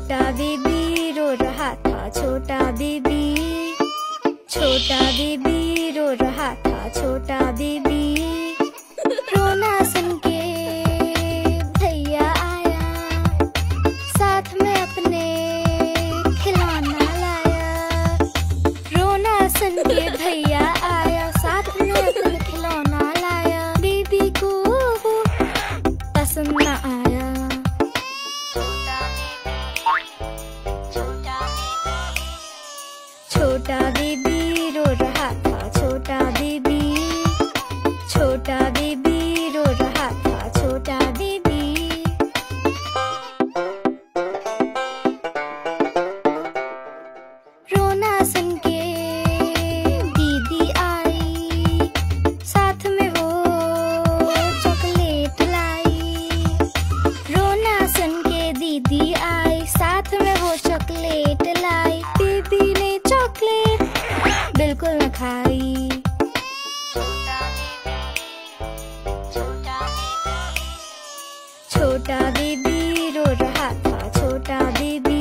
छोटा बेबी रो रहा था, छोटा बेबी, छोटा बेबी रो रहा था, छोटा बेबी। रोना सुन के भैया आया, साथ में अपने खिलौना लाया। रोना सुन के भैया आया, साथ में अपने खिलौना लाया। बेबी को पसंद न आया। छोटा बेबी रो रहा था, छोटा बेबी, छोटा बेबी रो रहा था, छोटा बेबी। रोना सुन के दीदी आई, साथ में वो चॉकलेट लाई। रोना सुन के दीदी आई, साथ में वो चॉकलेट लाई। बेबी ने चॉकलेट बिल्कुल न खाई। छोटा बेबी रो रहा था, छोटा बेबी,